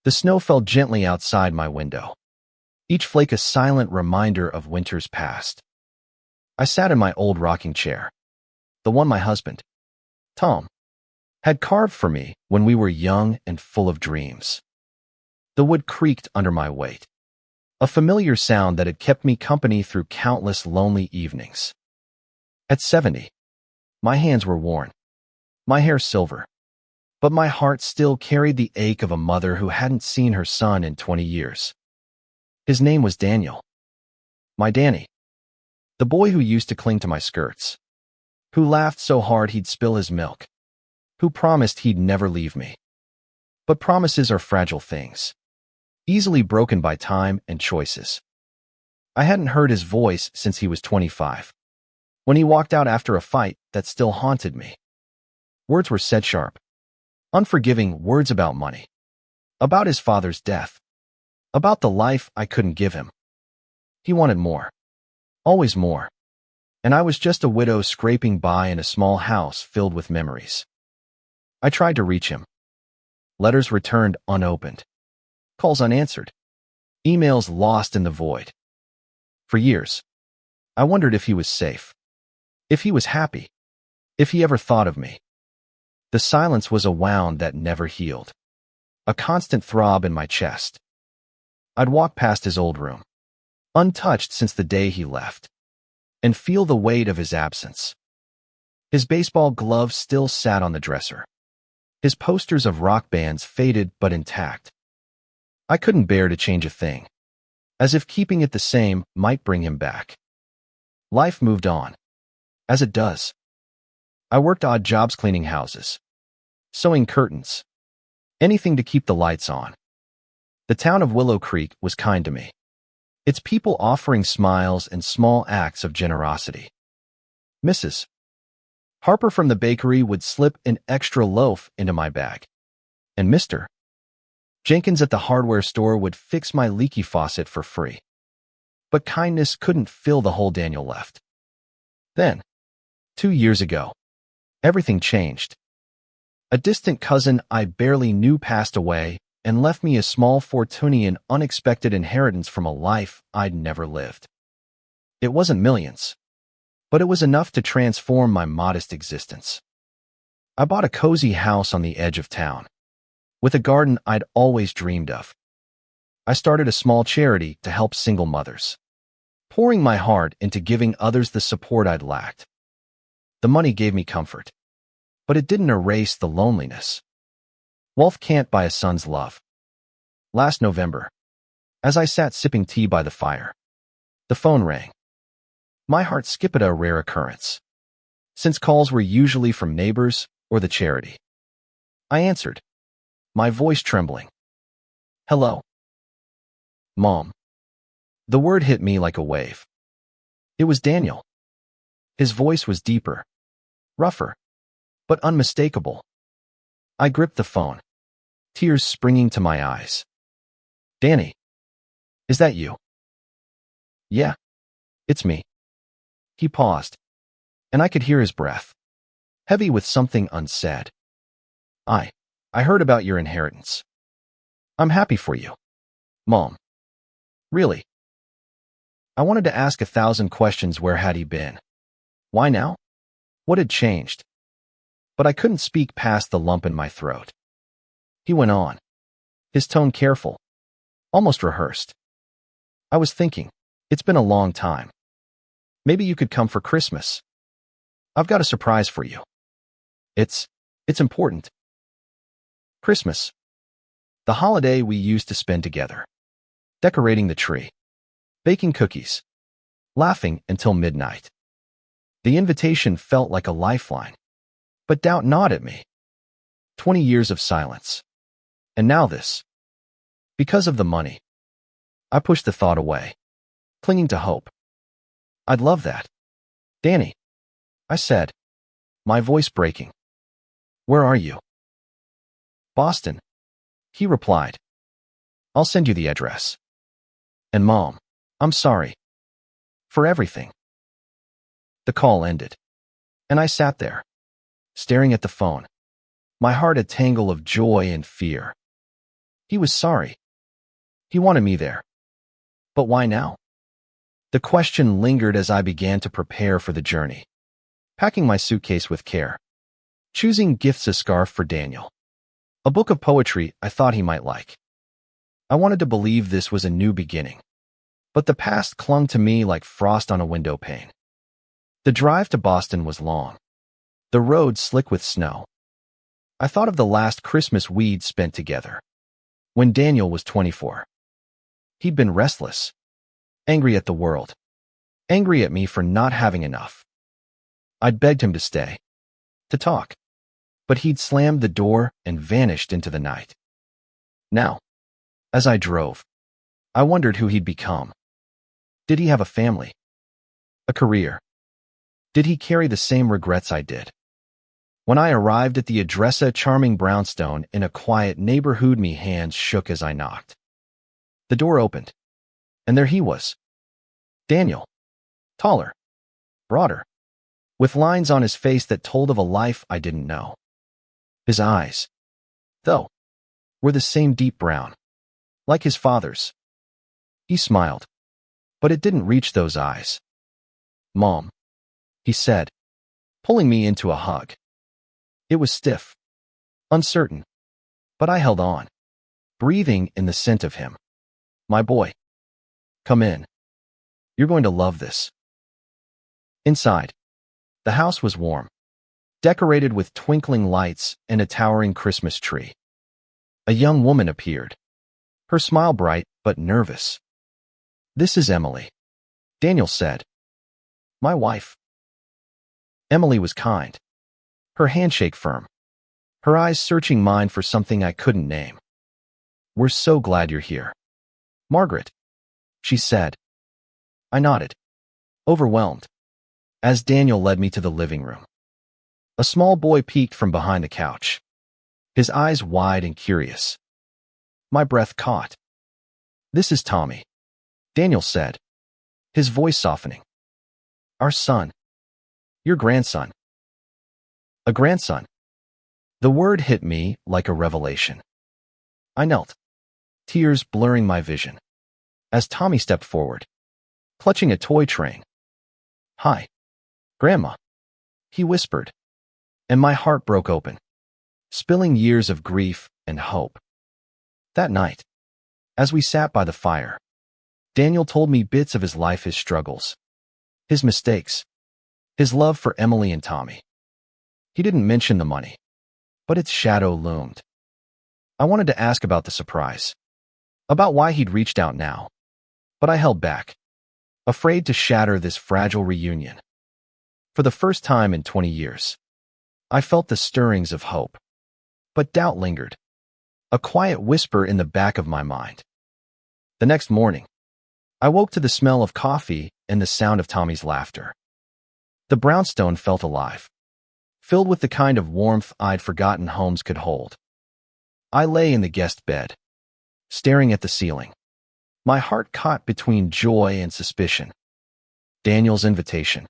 The snow fell gently outside my window, each flake a silent reminder of winter's past. I sat in my old rocking chair, the one my husband, Tom, had carved for me when we were young and full of dreams. The wood creaked under my weight, a familiar sound that had kept me company through countless lonely evenings. At 70, my hands were worn, my hair silver, but my heart still carried the ache of a mother who hadn't seen her son in 20 years. His name was Daniel. My Danny. The boy who used to cling to my skirts, who laughed so hard he'd spill his milk, who promised he'd never leave me. But promises are fragile things, easily broken by time and choices. I hadn't heard his voice since he was 25, when he walked out after a fight that still haunted me. Words were said sharp, unforgiving words about money, about his father's death, about the life I couldn't give him. He wanted more, always more, and I was just a widow scraping by in a small house filled with memories. I tried to reach him. Letters returned unopened, calls unanswered, emails lost in the void. For years, I wondered if he was safe, if he was happy, if he ever thought of me. The silence was a wound that never healed, a constant throb in my chest. I'd walk past his old room, untouched since the day he left, and feel the weight of his absence. His baseball gloves still sat on the dresser. His posters of rock bands faded but intact. I couldn't bear to change a thing, as if keeping it the same might bring him back. Life moved on, as it does. I worked odd jobs cleaning houses, sewing curtains, anything to keep the lights on. The town of Willow Creek was kind to me, its people offering smiles and small acts of generosity. Mrs. Harper from the bakery would slip an extra loaf into my bag, and Mr. Jenkins at the hardware store would fix my leaky faucet for free. But kindness couldn't fill the hole Daniel left. Then, 2 years ago, everything changed. A distant cousin I barely knew passed away and left me a small fortune, unexpected inheritance from a life I'd never lived. It wasn't millions, but it was enough to transform my modest existence. I bought a cozy house on the edge of town, with a garden I'd always dreamed of. I started a small charity to help single mothers, pouring my heart into giving others the support I'd lacked. The money gave me comfort, but it didn't erase the loneliness. Wealth can't buy a son's love. Last November, as I sat sipping tea by the fire, the phone rang. My heart skipped a rare occurrence, since calls were usually from neighbors or the charity. I answered, my voice trembling. Hello. Mom. The word hit me like a wave. It was Daniel. His voice was deeper, rougher, but unmistakable. I gripped the phone, tears springing to my eyes. Danny, is that you? Yeah, it's me. He paused, and I could hear his breath, heavy with something unsaid. I heard about your inheritance. I'm happy for you, Mom. Really? I wanted to ask 1,000 questions. Where had he been? Why now? What had changed? But I couldn't speak past the lump in my throat. He went on, his tone careful, almost rehearsed. I was thinking, it's been a long time. Maybe you could come for Christmas. I've got a surprise for you. It's important. Christmas. The holiday we used to spend together, decorating the tree, baking cookies, laughing until midnight. The invitation felt like a lifeline, but doubt gnawed at me. 20 years of silence. And now this. Because of the money. I pushed the thought away, clinging to hope. I'd love that. Danny, I said, my voice breaking. Where are you? Boston, he replied. I'll send you the address. And Mom, I'm sorry. For everything. The call ended, and I sat there, staring at the phone, my heart a tangle of joy and fear. He was sorry. He wanted me there. But why now? The question lingered as I began to prepare for the journey, packing my suitcase with care, choosing gifts, a scarf for Daniel, a book of poetry I thought he might like. I wanted to believe this was a new beginning, but the past clung to me like frost on a window pane. The drive to Boston was long, the road slick with snow. I thought of the last Christmas we'd spent together, when Daniel was 24. He'd been restless, angry at the world, angry at me for not having enough. I'd begged him to stay, to talk, but he'd slammed the door and vanished into the night. Now, as I drove, I wondered who he'd become. Did he have a family? A career? Did he carry the same regrets I did? When I arrived at the address, a charming brownstone in a quiet neighborhood, my hands shook as I knocked. The door opened, and there he was. Daniel, taller, broader, with lines on his face that told of a life I didn't know. His eyes, though, were the same deep brown, like his father's. He smiled, but it didn't reach those eyes. "Mom," he said, pulling me into a hug. It was stiff, uncertain, but I held on, breathing in the scent of him. "My boy, come in. You're going to love this." Inside, the house was warm, decorated with twinkling lights and a towering Christmas tree. A young woman appeared, her smile bright but nervous. "This is Emily," Daniel said. "My wife." Emily was kind, her handshake firm, her eyes searching mine for something I couldn't name. "We're so glad you're here, Margaret," she said. I nodded, overwhelmed, as Daniel led me to the living room. A small boy peeked from behind the couch, his eyes wide and curious. My breath caught. "This is Tommy," Daniel said, his voice softening. "Our son. Your grandson." A grandson. The word hit me like a revelation. I knelt, tears blurring my vision, as Tommy stepped forward, clutching a toy train. "Hi, Grandma," he whispered, and my heart broke open, spilling years of grief and hope. That night, as we sat by the fire, Daniel told me bits of his life, his struggles, his mistakes, his love for Emily and Tommy. He didn't mention the money, but its shadow loomed. I wanted to ask about the surprise, about why he'd reached out now, but I held back, afraid to shatter this fragile reunion. For the first time in 20 years, I felt the stirrings of hope, but doubt lingered, a quiet whisper in the back of my mind. The next morning, I woke to the smell of coffee and the sound of Tommy's laughter. The brownstone felt alive, filled with the kind of warmth I'd forgotten homes could hold. I lay in the guest bed, staring at the ceiling, my heart caught between joy and suspicion. Daniel's invitation,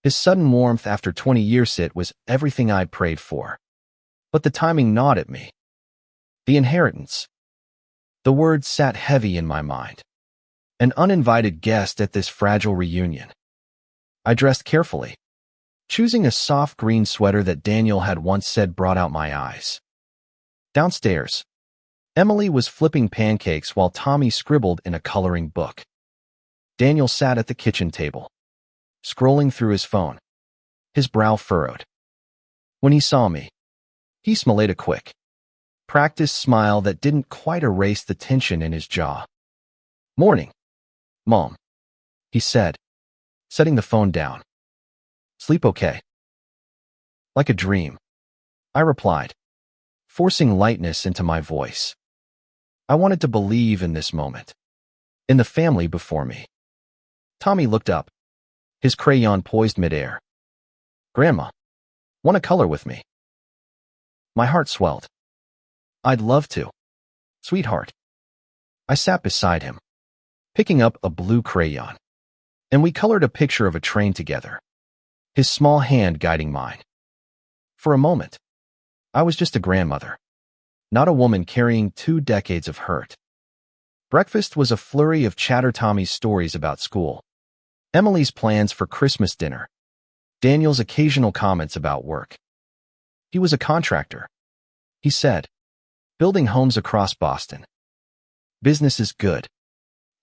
his sudden warmth after 20 years, it was everything I'd prayed for. But the timing gnawed at me. The inheritance. The word sat heavy in my mind. An uninvited guest at this fragile reunion. I dressed carefully, choosing a soft green sweater that Daniel had once said brought out my eyes. Downstairs, Emily was flipping pancakes while Tommy scribbled in a coloring book. Daniel sat at the kitchen table, scrolling through his phone, his brow furrowed. When he saw me, he smiled, a quick, practiced smile that didn't quite erase the tension in his jaw. "Morning, Mom," he said, setting the phone down. "Sleep okay?" "Like a dream," I replied, forcing lightness into my voice. I wanted to believe in this moment, in the family before me. Tommy looked up, his crayon poised midair. "Grandma, want to color with me?" My heart swelled. "I'd love to, sweetheart." I sat beside him, picking up a blue crayon, and we colored a picture of a train together, his small hand guiding mine. For a moment, I was just a grandmother, not a woman carrying 2 decades of hurt. Breakfast was a flurry of chatter: Tommy's stories about school, Emily's plans for Christmas dinner, Daniel's occasional comments about work. He was a contractor, he said, building homes across Boston. Business is good,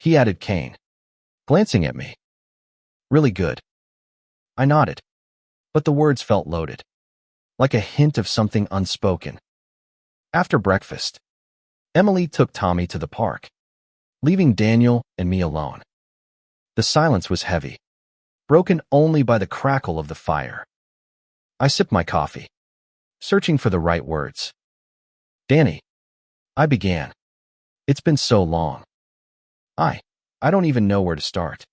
he added, Kane, glancing at me. Really good. I nodded, but the words felt loaded, like a hint of something unspoken. After breakfast, Emily took Tommy to the park, leaving Daniel and me alone. The silence was heavy, broken only by the crackle of the fire. I sipped my coffee, searching for the right words. Danny, I began. It's been so long. I don't even know where to start.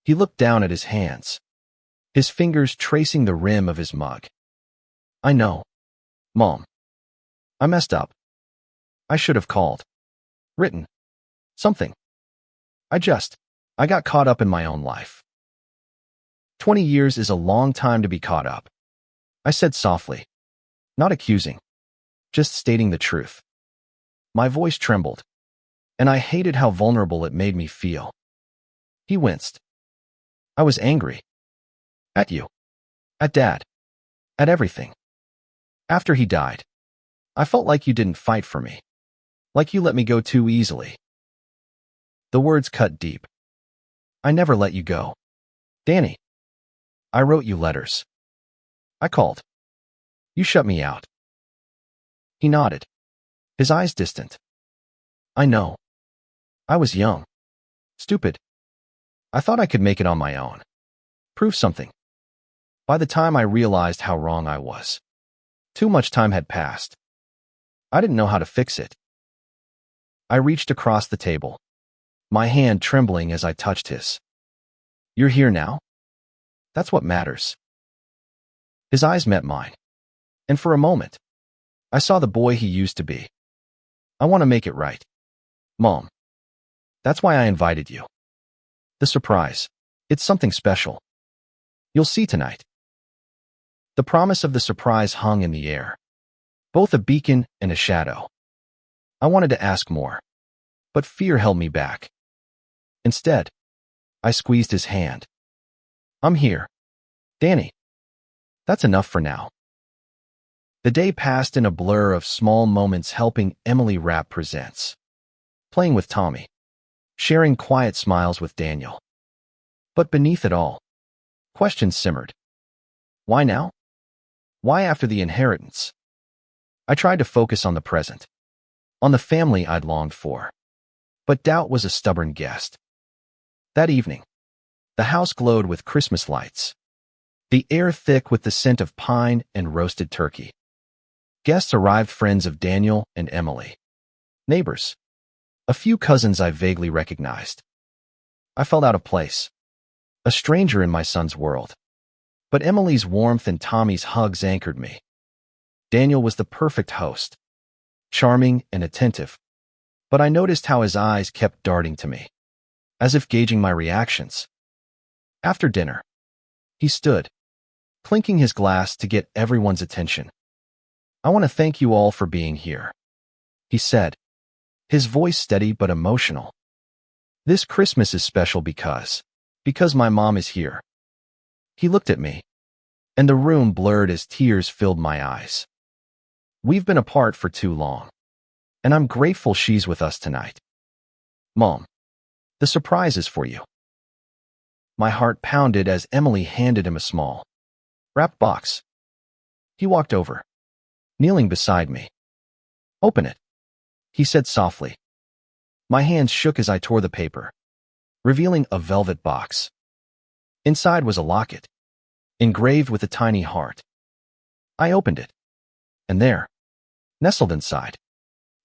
He looked down at his hands, his fingers tracing the rim of his mug. I know, Mom. I messed up. I should have called, written, something. I got caught up in my own life. 20 years is a long time to be caught up, I said softly, not accusing, just stating the truth. My voice trembled, and I hated how vulnerable it made me feel. He winced. I was angry. At you. At Dad. At everything. After he died, I felt like you didn't fight for me. Like you let me go too easily. The words cut deep. I never let you go, Danny. I wrote you letters. I called. You shut me out. He nodded, his eyes distant. I know. I was young. Stupid. I thought I could make it on my own. Prove something. By the time I realized how wrong I was, too much time had passed. I didn't know how to fix it. I reached across the table, my hand trembling as I touched his. You're here now? That's what matters. His eyes met mine, and for a moment, I saw the boy he used to be. I want to make it right, Mom. That's why I invited you. The surprise. It's something special. You'll see tonight. The promise of the surprise hung in the air, both a beacon and a shadow. I wanted to ask more, but fear held me back. Instead, I squeezed his hand. I'm here, Danny. That's enough for now. The day passed in a blur of small moments, helping Emily wrap presents, playing with Tommy, sharing quiet smiles with Daniel. But beneath it all, questions simmered. Why now? Why after the inheritance? I tried to focus on the present, on the family I'd longed for. But doubt was a stubborn guest. That evening, the house glowed with Christmas lights, the air thick with the scent of pine and roasted turkey. Guests arrived, friends of Daniel and Emily, neighbors, a few cousins I vaguely recognized. I felt out of place, a stranger in my son's world. But Emily's warmth and Tommy's hugs anchored me. Daniel was the perfect host, charming and attentive, but I noticed how his eyes kept darting to me, as if gauging my reactions. After dinner, he stood, clinking his glass to get everyone's attention. I want to thank you all for being here, he said, his voice steady but emotional. This Christmas is special because my mom is here. He looked at me, and the room blurred as tears filled my eyes. We've been apart for too long, and I'm grateful she's with us tonight. Mom, the surprise is for you. My heart pounded as Emily handed him a small, wrapped box. He walked over, kneeling beside me. Open it, he said softly. My hands shook as I tore the paper, revealing a velvet box. Inside was a locket, engraved with a tiny heart. I opened it, and there, nestled inside,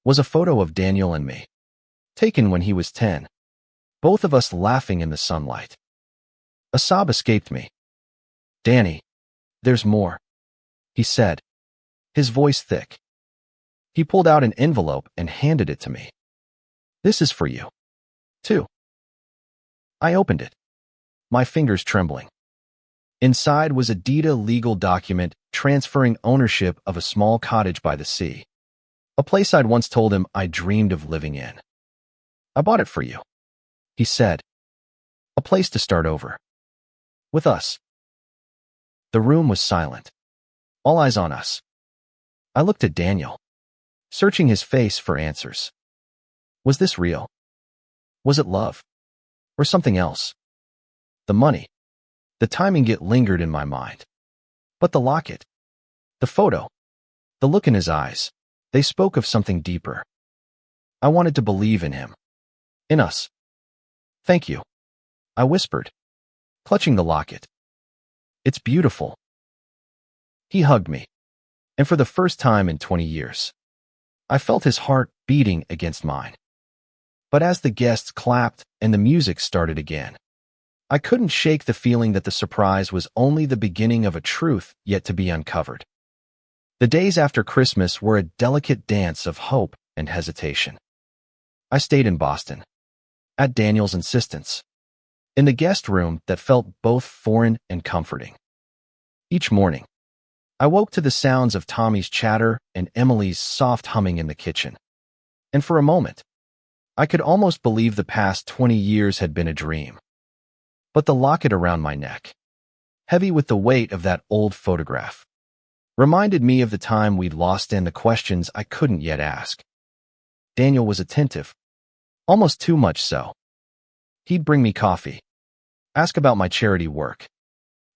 was a photo of Daniel and me, taken when he was 10, both of us laughing in the sunlight. A sob escaped me. Danny, there's more, he said, his voice thick. He pulled out an envelope and handed it to me. This is for you, too. I opened it, my fingers trembling. Inside was a deed, a legal document transferring ownership of a small cottage by the sea. A place I'd once told him I dreamed of living in. I bought it for you, he said. A place to start over. With us. The room was silent. All eyes on us. I looked at Daniel, searching his face for answers. Was this real? Was it love? Or something else? The money. The timing it lingered in my mind. But the locket. The photo. The look in his eyes. They spoke of something deeper. I wanted to believe in him. In us. Thank you, I whispered, clutching the locket. It's beautiful. He hugged me, and for the first time in 20 years, I felt his heart beating against mine. But as the guests clapped and the music started again, I couldn't shake the feeling that the surprise was only the beginning of a truth yet to be uncovered. The days after Christmas were a delicate dance of hope and hesitation. I stayed in Boston, at Daniel's insistence, in the guest room that felt both foreign and comforting. Each morning, I woke to the sounds of Tommy's chatter and Emily's soft humming in the kitchen. And for a moment, I could almost believe the past 20 years had been a dream. But the locket around my neck, heavy with the weight of that old photograph, reminded me of the time we'd lost and the questions I couldn't yet ask. Daniel was attentive, almost too much so. He'd bring me coffee, ask about my charity work,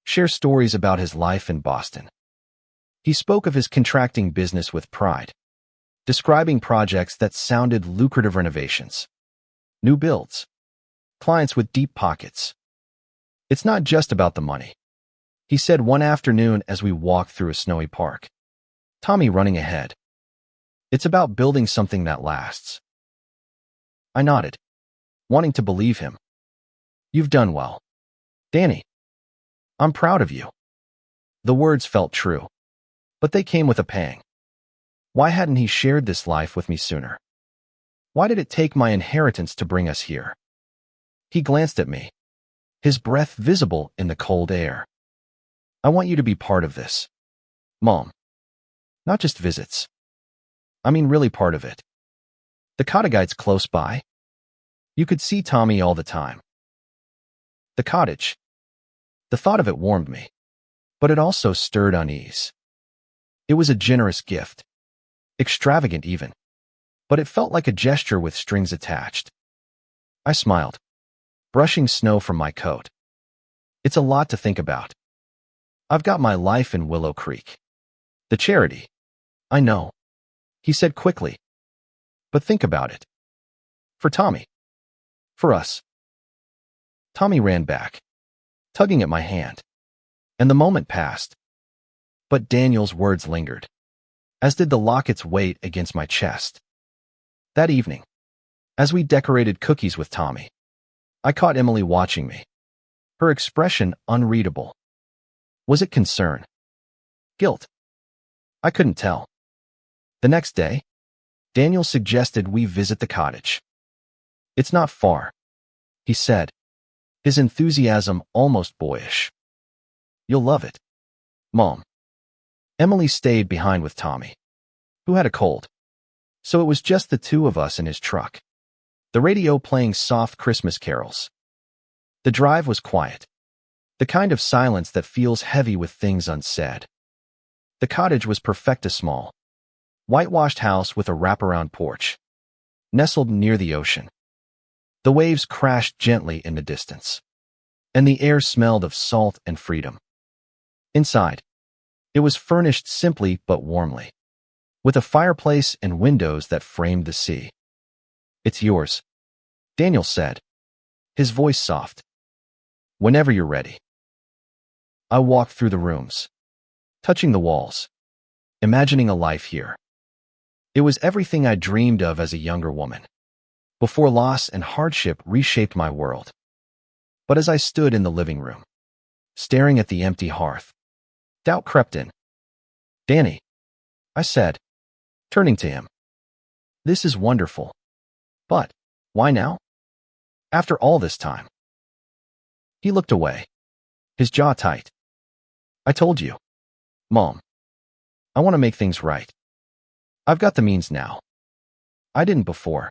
share stories about his life in Boston. He spoke of his contracting business with pride, describing projects that sounded lucrative: renovations, new builds, clients with deep pockets. It's not just about the money, he said one afternoon as we walked through a snowy park, Tommy running ahead. It's about building something that lasts. I nodded, wanting to believe him. You've done well, Danny. I'm proud of you. The words felt true, but they came with a pang. Why hadn't he shared this life with me sooner? Why did it take my inheritance to bring us here? He glanced at me, his breath visible in the cold air. I want you to be part of this, Mom. Not just visits. I mean really part of it. The cottage's close by. You could see Tommy all the time. The cottage. The thought of it warmed me, but it also stirred unease. It was a generous gift, extravagant even, but it felt like a gesture with strings attached. I smiled, brushing snow from my coat. It's a lot to think about. I've got my life in Willow Creek. The charity. I know, he said quickly. But think about it. For Tommy. For us. Tommy ran back, tugging at my hand, and the moment passed. But Daniel's words lingered, as did the locket's weight against my chest. That evening, as we decorated cookies with Tommy, I caught Emily watching me, her expression unreadable. Was it concern? Guilt? I couldn't tell. The next day, Daniel suggested we visit the cottage. It's not far, he said, his enthusiasm almost boyish. You'll love it, Mom. Emily stayed behind with Tommy, who had a cold, so it was just the two of us in his truck, the radio playing soft Christmas carols. The drive was quiet, the kind of silence that feels heavy with things unsaid. The cottage was perfect, a small, whitewashed house with a wraparound porch, nestled near the ocean. The waves crashed gently in the distance, and the air smelled of salt and freedom. Inside, it was furnished simply but warmly, with a fireplace and windows that framed the sea. It's yours, Daniel said, his voice soft. Whenever you're ready. I walked through the rooms, touching the walls, imagining a life here. It was everything I dreamed of as a younger woman, before loss and hardship reshaped my world. But as I stood in the living room, staring at the empty hearth, doubt crept in. Danny, I said, turning to him. This is wonderful. But why now? After all this time. He looked away, his jaw tight. I told you, Mom. I want to make things right. I've got the means now. I didn't before.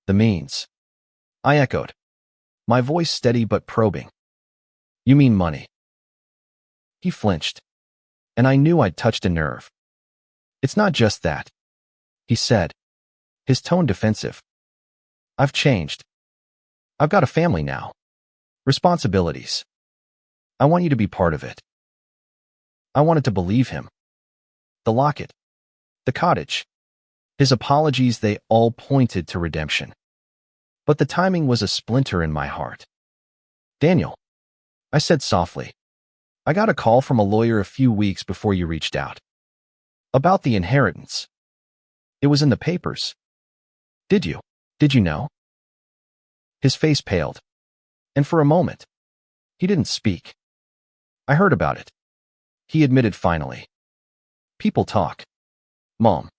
The means. I echoed, my voice steady but probing. You mean money? He flinched, and I knew I'd touched a nerve. It's not just that, he said, his tone defensive. I've changed. I've got a family now. Responsibilities. I want you to be part of it. I wanted to believe him. The locket. The cottage. His apologies, they all pointed to redemption. But the timing was a splinter in my heart. Daniel, I said softly, I got a call from a lawyer a few weeks before you reached out. About the inheritance. It was in the papers. Did you know? His face paled, and for a moment, he didn't speak. I heard about it. He admitted finally. People talk. Mom.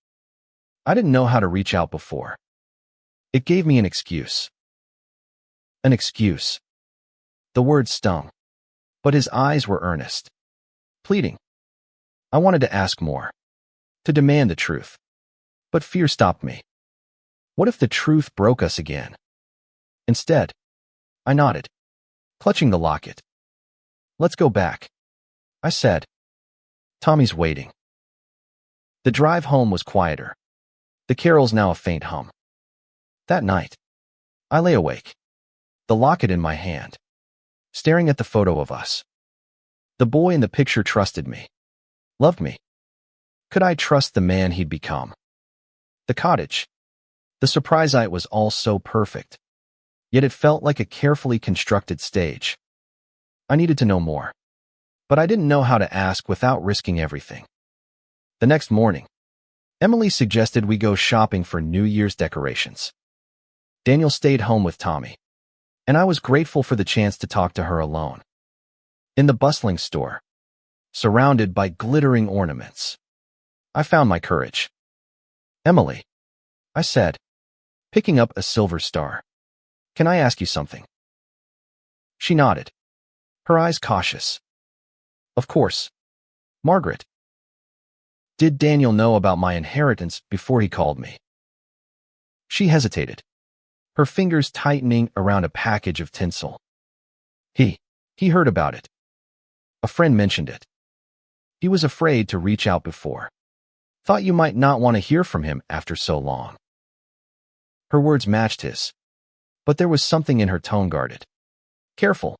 I didn't know how to reach out before. It gave me an excuse. An excuse. The word stung, but his eyes were earnest, pleading. I wanted to ask more, to demand the truth, but fear stopped me. What if the truth broke us again? Instead, I nodded, clutching the locket. Let's go back, I said. Tommy's waiting. The drive home was quieter, the carols now a faint hum. That night, I lay awake, the locket in my hand, staring at the photo of us. The boy in the picture trusted me, loved me. Could I trust the man he'd become? The cottage, the surprise it was all so perfect, yet it felt like a carefully constructed stage. I needed to know more, but I didn't know how to ask without risking everything. The next morning, Emily suggested we go shopping for New Year's decorations. Daniel stayed home with Tommy, and I was grateful for the chance to talk to her alone. In the bustling store, surrounded by glittering ornaments, I found my courage. Emily, I said, picking up a silver star, can I ask you something? She nodded, her eyes cautious. Of course, Margaret. Did Daniel know about my inheritance before he called me? She hesitated, her fingers tightening around a package of tinsel. He heard about it. A friend mentioned it. He was afraid to reach out before. Thought you might not want to hear from him after so long. Her words matched his, but there was something in her tone guarded, careful.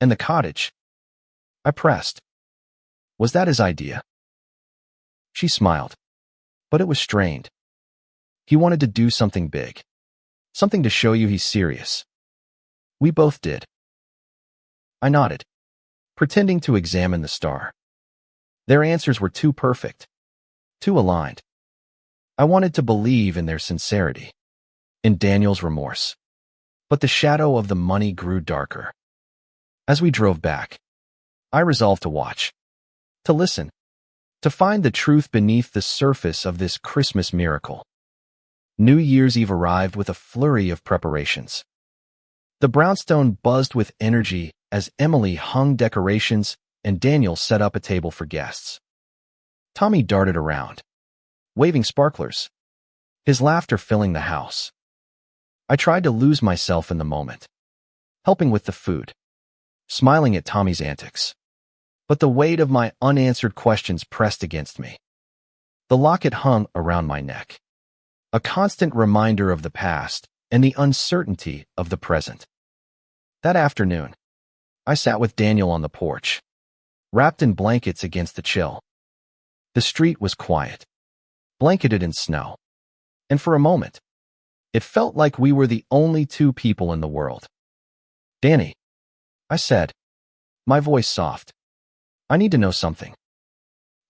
And the cottage? I pressed. Was that his idea? She smiled, but it was strained. He wanted to do something big, something to show you he's serious. We both did. I nodded, pretending to examine the star. Their answers were too perfect, too aligned. I wanted to believe in their sincerity, in Daniel's remorse. But the shadow of the money grew darker. As we drove back, I resolved to watch, to listen, to find the truth beneath the surface of this Christmas miracle. New Year's Eve arrived with a flurry of preparations. The brownstone buzzed with energy as Emily hung decorations and Daniel set up a table for guests. Tommy darted around, waving sparklers, his laughter filling the house. I tried to lose myself in the moment, helping with the food, smiling at Tommy's antics. But the weight of my unanswered questions pressed against me. The locket hung around my neck, a constant reminder of the past and the uncertainty of the present. That afternoon, I sat with Daniel on the porch, wrapped in blankets against the chill. The street was quiet, blanketed in snow, and for a moment, it felt like we were the only two people in the world. Danny, I said, my voice soft. I need to know something.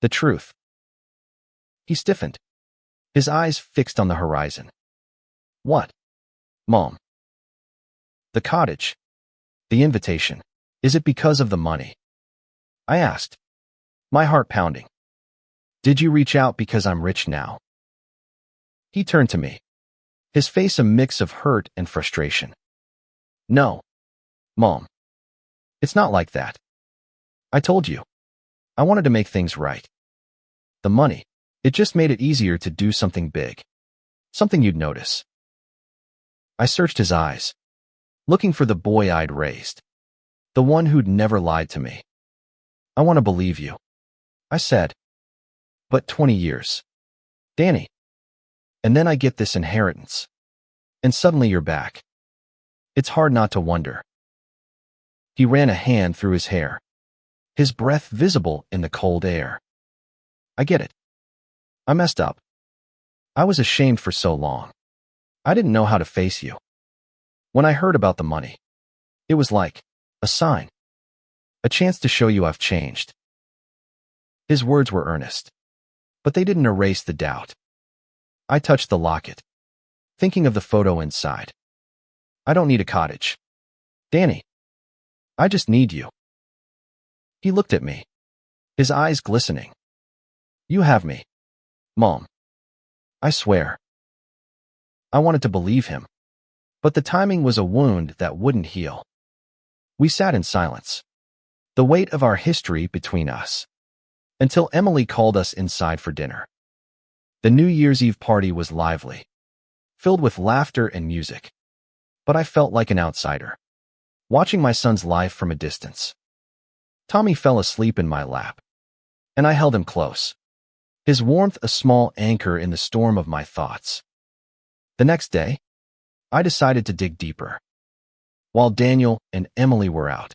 The truth. He stiffened, his eyes fixed on the horizon. What? Mom. The cottage. The invitation. Is it because of the money? I asked, my heart pounding. Did you reach out because I'm rich now? He turned to me, his face a mix of hurt and frustration. No, Mom. It's not like that. I told you. I wanted to make things right. The money, It just made it easier to do something big. Something you'd notice. I searched his eyes, looking for the boy I'd raised. The one who'd never lied to me. I want to believe you, I said. But 20 years. Danny. And then I get this inheritance. And suddenly you're back. It's hard not to wonder. He ran a hand through his hair, his breath visible in the cold air. I get it. I messed up. I was ashamed for so long. I didn't know how to face you. When I heard about the money, it was like a sign, a chance to show you I've changed. His words were earnest, but they didn't erase the doubt. I touched the locket, thinking of the photo inside. I don't need a cottage, Danny. I just need you. He looked at me, his eyes glistening. You have me, Mom. I swear. I wanted to believe him, but the timing was a wound that wouldn't heal. We sat in silence, the weight of our history between us, until Emily called us inside for dinner. The New Year's Eve party was lively, filled with laughter and music, but I felt like an outsider, watching my son's life from a distance. Tommy fell asleep in my lap, and I held him close, his warmth a small anchor in the storm of my thoughts. The next day, I decided to dig deeper. While Daniel and Emily were out,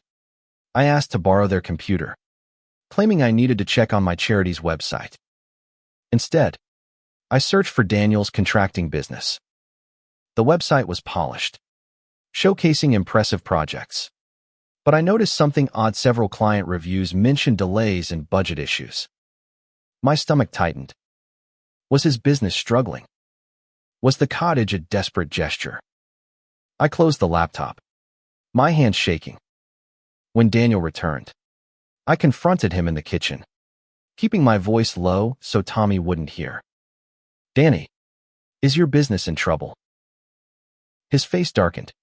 I asked to borrow their computer, claiming I needed to check on my charity's website. Instead, I searched for Daniel's contracting business. The website was polished, showcasing impressive projects. But I noticed something odd. Several client reviews mentioned delays and budget issues. My stomach tightened. Was his business struggling? Was the cottage a desperate gesture? I closed the laptop, my hands shaking. When Daniel returned, I confronted him in the kitchen, keeping my voice low so Tommy wouldn't hear. Danny, is your business in trouble? His face darkened.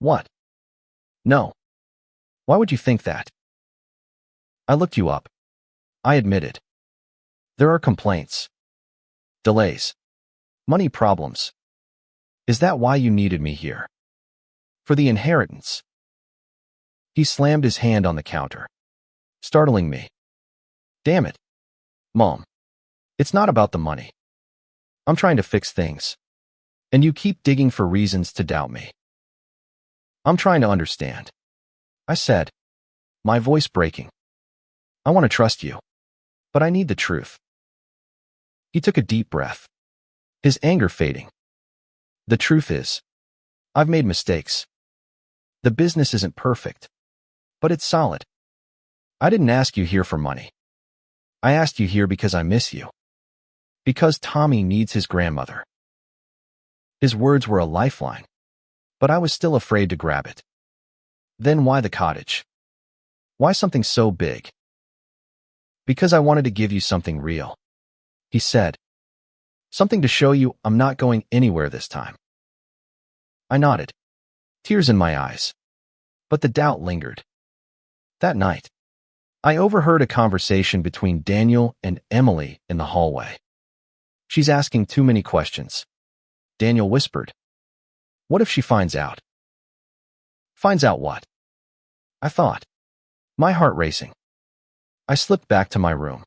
What? No. Why would you think that? I looked you up. I admitted. There are complaints, delays, money problems. Is that why you needed me here? For the inheritance? He slammed his hand on the counter, startling me. Damn it, Mom. It's not about the money. I'm trying to fix things, and you keep digging for reasons to doubt me. I'm trying to understand, I said, my voice breaking. I want to trust you, but I need the truth. He took a deep breath, his anger fading. The truth is, I've made mistakes. The business isn't perfect, but it's solid. I didn't ask you here for money. I asked you here because I miss you. Because Tommy needs his grandmother. His words were a lifeline, but I was still afraid to grab it. Then why the cottage? Why something so big? Because I wanted to give you something real, he said. Something to show you I'm not going anywhere this time. I nodded, tears in my eyes, but the doubt lingered. That night, I overheard a conversation between Daniel and Emily in the hallway. She's asking too many questions, Daniel whispered. What if she finds out? Finds out what? I thought, my heart racing. I slipped back to my room,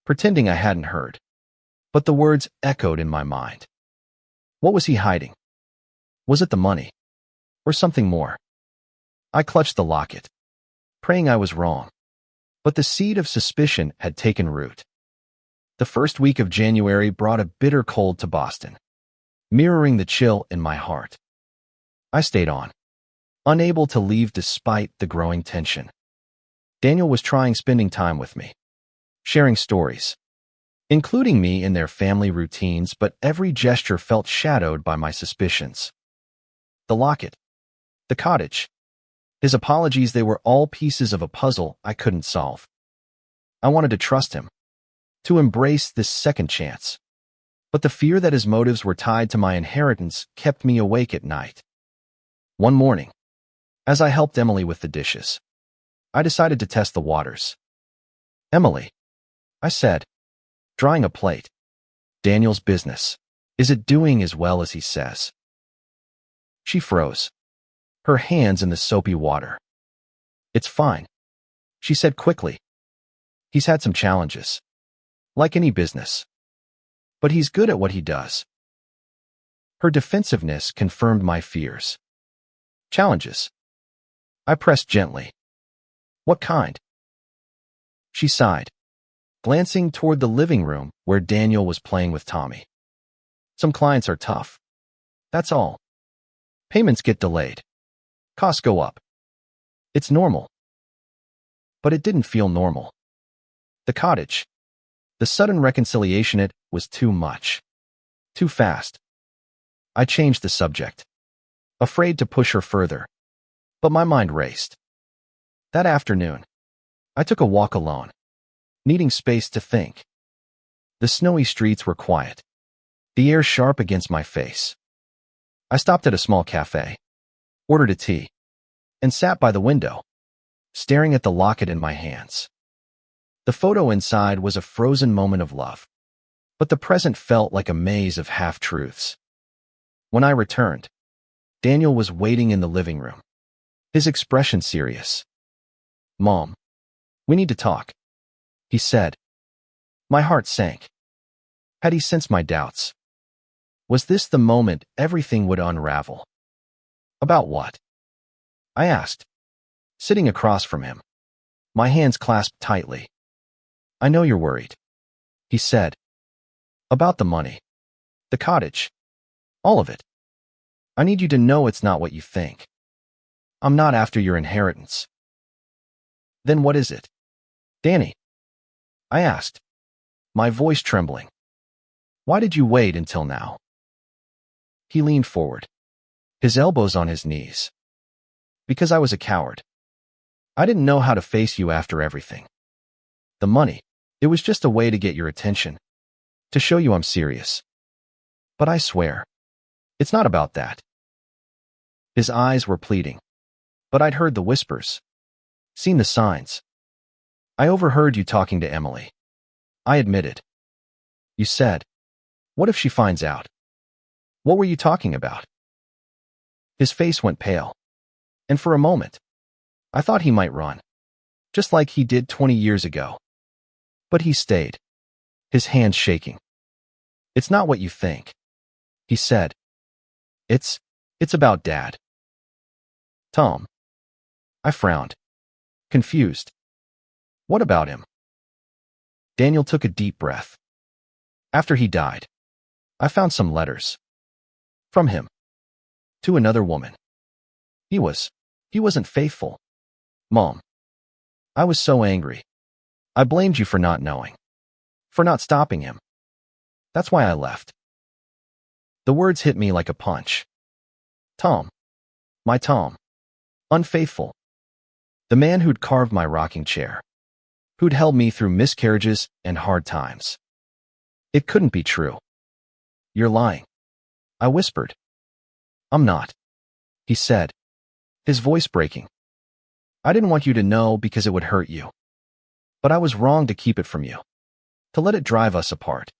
pretending I hadn't heard, but the words echoed in my mind. What was he hiding? Was it the money? Or something more? I clutched the locket, praying I was wrong, but the seed of suspicion had taken root. The first week of January brought a bitter cold to Boston, mirroring the chill in my heart. I stayed on, unable to leave despite the growing tension. Daniel was spending time with me, sharing stories, including me in their family routines, but every gesture felt shadowed by my suspicions. The locket, the cottage, his apologies, they were all pieces of a puzzle I couldn't solve. I wanted to trust him, to embrace this second chance, but the fear that his motives were tied to my inheritance kept me awake at night. One morning, as I helped Emily with the dishes, I decided to test the waters. Emily, I said, Drying a plate. Daniel's business. Is it doing as well as he says? She froze, her hands in the soapy water. It's fine, she said quickly. He's had some challenges, like any business. But he's good at what he does. Her defensiveness confirmed my fears. Challenges? I pressed gently. What kind? She sighed, glancing toward the living room where Daniel was playing with Tommy. Some clients are tough. That's all. Payments get delayed. Costs go up. It's normal. But it didn't feel normal. The cottage. The sudden reconciliation, it was too much. Too fast. I changed the subject, afraid to push her further. But my mind raced. That afternoon, I took a walk alone, needing space to think. The snowy streets were quiet, the air sharp against my face. I stopped at a small cafe, ordered a tea, and sat by the window, staring at the locket in my hands. The photo inside was a frozen moment of love, but the present felt like a maze of half-truths. When I returned, Daniel was waiting in the living room, his expression serious. "Mom, we need to talk," he said. My heart sank. Had he sensed my doubts? Was this the moment everything would unravel? About what? I asked, sitting across from him, my hands clasped tightly. "I know you're worried," he said. "About the money, the cottage, all of it. I need you to know it's not what you think. I'm not after your inheritance." "Then what is it?" "Danny," I asked, my voice trembling. "Why did you wait until now?" He leaned forward, his elbows on his knees. "Because I was a coward. I didn't know how to face you after everything. The money, it was just a way to get your attention, to show you I'm serious. But I swear, it's not about that." His eyes were pleading, but I'd heard the whispers, seen the signs. "I overheard you talking to Emily," I admitted. "You said, what if she finds out? What were you talking about?" His face went pale, and for a moment, I thought he might run, just like he did 20 years ago. But he stayed, his hands shaking. "It's not what you think," he said. It's about Dad." "Tom." I frowned, confused. "What about him?" Daniel took a deep breath. "After he died, I found some letters. From him. To another woman. He wasn't faithful. Mom. I was so angry. I blamed you for not knowing. For not stopping him. That's why I left." The words hit me like a punch. Tom. My Tom. Unfaithful. The man who'd carved my rocking chair. Who'd held me through miscarriages and hard times. It couldn't be true. "You're lying," I whispered. "I'm not," he said, his voice breaking. "I didn't want you to know because it would hurt you. But I was wrong to keep it from you, to let it drive us apart."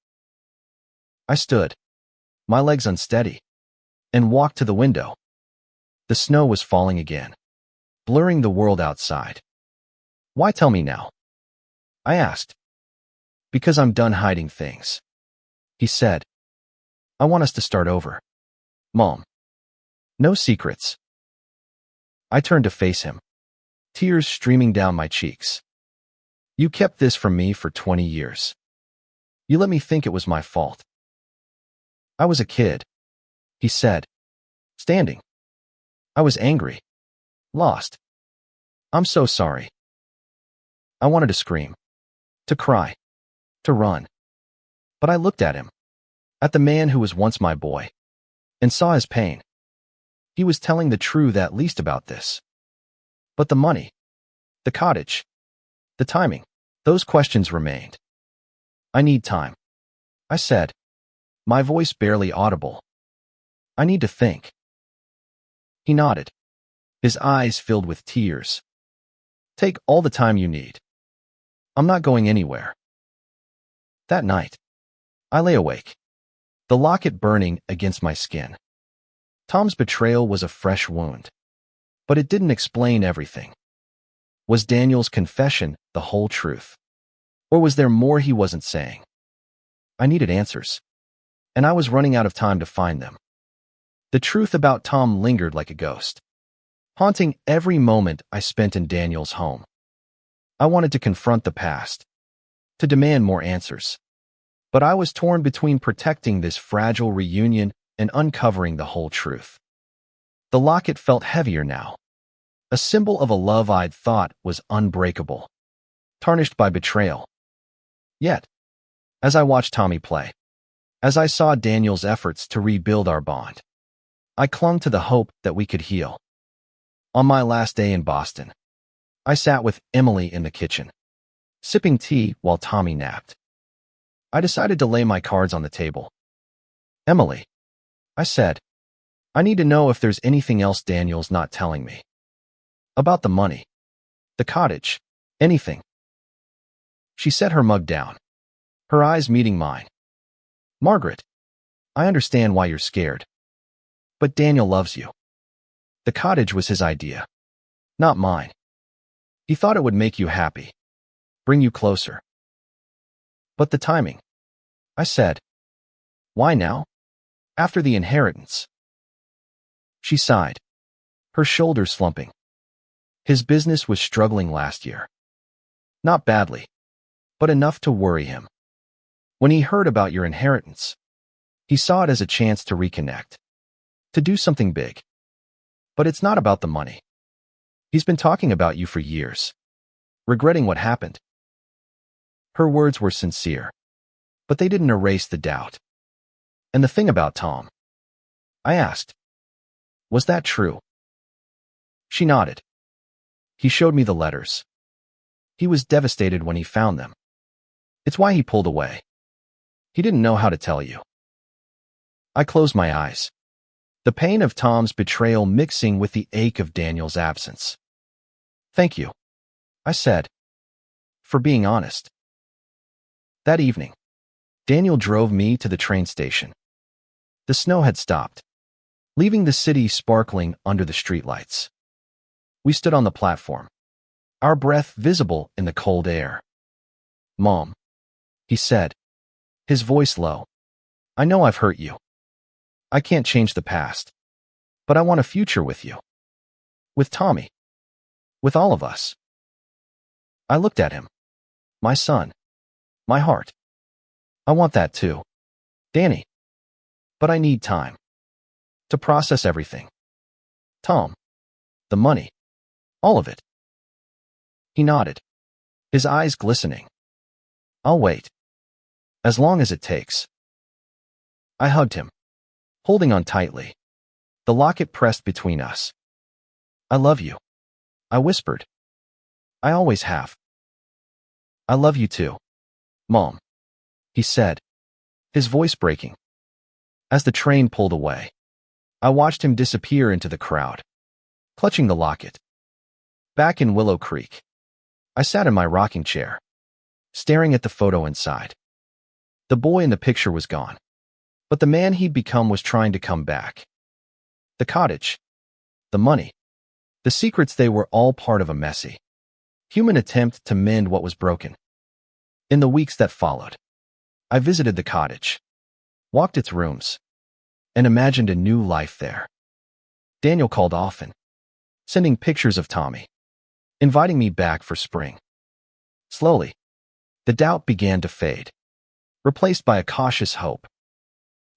I stood, my legs unsteady, and walked to the window. The snow was falling again, blurring the world outside. "Why tell me now?" I asked. "Because I'm done hiding things," he said. "I want us to start over. Mom. No secrets." I turned to face him, tears streaming down my cheeks. "You kept this from me for 20 years. You let me think it was my fault." "I was a kid," he said, standing. "I was angry. Lost. I'm so sorry." I wanted to scream, to cry, to run. But I looked at him, at the man who was once my boy, and saw his pain. He was telling the truth at least about this. But the money, the cottage, the timing, those questions remained. "I need time," I said, my voice barely audible. "I need to think." He nodded, his eyes filled with tears. "Take all the time you need. I'm not going anywhere." That night, I lay awake, the locket burning against my skin. Tom's betrayal was a fresh wound, but it didn't explain everything. Was Daniel's confession the whole truth? Or was there more he wasn't saying? I needed answers, and I was running out of time to find them. The truth about Tom lingered like a ghost, haunting every moment I spent in Daniel's home. I wanted to confront the past, to demand more answers. But I was torn between protecting this fragile reunion and uncovering the whole truth. The locket felt heavier now, a symbol of a love I'd thought was unbreakable, tarnished by betrayal. Yet, as I watched Tommy play, as I saw Daniel's efforts to rebuild our bond, I clung to the hope that we could heal. On my last day in Boston, I sat with Emily in the kitchen, sipping tea while Tommy napped. I decided to lay my cards on the table. Emily, I said, I need to know if there's anything else Daniel's not telling me. About the money, the cottage, anything. She set her mug down, her eyes meeting mine. Margaret, I understand why you're scared. But Daniel loves you. The cottage was his idea, not mine. He thought it would make you happy, bring you closer. But the timing, I said. Why now? After the inheritance. She sighed, her shoulders slumping. His business was struggling last year. Not badly, but enough to worry him. When he heard about your inheritance, he saw it as a chance to reconnect, to do something big. But it's not about the money. He's been talking about you for years, regretting what happened. Her words were sincere, but they didn't erase the doubt. And the thing about Tom? I asked. Was that true? She nodded. He showed me the letters. He was devastated when he found them. It's why he pulled away. He didn't know how to tell you. I closed my eyes, the pain of Tom's betrayal mixing with the ache of Daniel's absence. Thank you, I said, for being honest. That evening, Daniel drove me to the train station. The snow had stopped, leaving the city sparkling under the streetlights. We stood on the platform, our breath visible in the cold air. Mom, he said, his voice low. I know I've hurt you. I can't change the past, but I want a future with you. With Tommy. With all of us. I looked at him. My son. My heart. I want that too, Danny. But I need time to process everything. Tom. The money. All of it. He nodded, his eyes glistening. I'll wait. As long as it takes. I hugged him, holding on tightly, the locket pressed between us. I love you, I whispered. I always have. I love you too, Mom, he said, his voice breaking. As the train pulled away, I watched him disappear into the crowd, clutching the locket. Back in Willow Creek, I sat in my rocking chair, staring at the photo inside. The boy in the picture was gone, but the man he'd become was trying to come back. The cottage, the money, the secrets, they were all part of a messy, human attempt to mend what was broken. In the weeks that followed, I visited the cottage, walked its rooms, and imagined a new life there. Daniel called often, sending pictures of Tommy, inviting me back for spring. Slowly, the doubt began to fade, replaced by a cautious hope.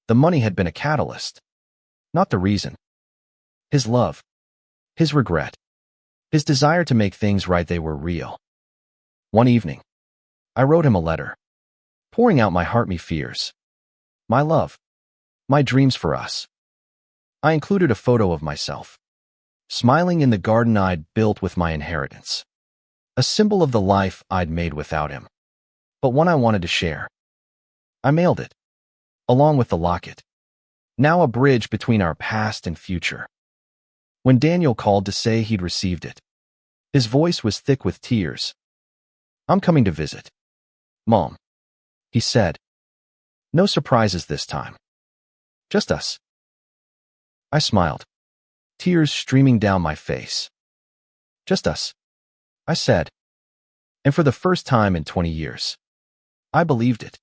The money had been a catalyst, not the reason. His love, his regret, his desire to make things right, they were real. One evening, I wrote him a letter, pouring out my heart, me fears, my love, my dreams for us. I included a photo of myself, smiling in the garden I'd built with my inheritance, a symbol of the life I'd made without him, but one I wanted to share. I mailed it, along with the locket, now a bridge between our past and future. When Daniel called to say he'd received it, his voice was thick with tears. I'm coming to visit, Mom, He said, "No surprises this time. Just us." I smiled, tears streaming down my face. "Just us," I said. And for the first time in 20 years, I believed it.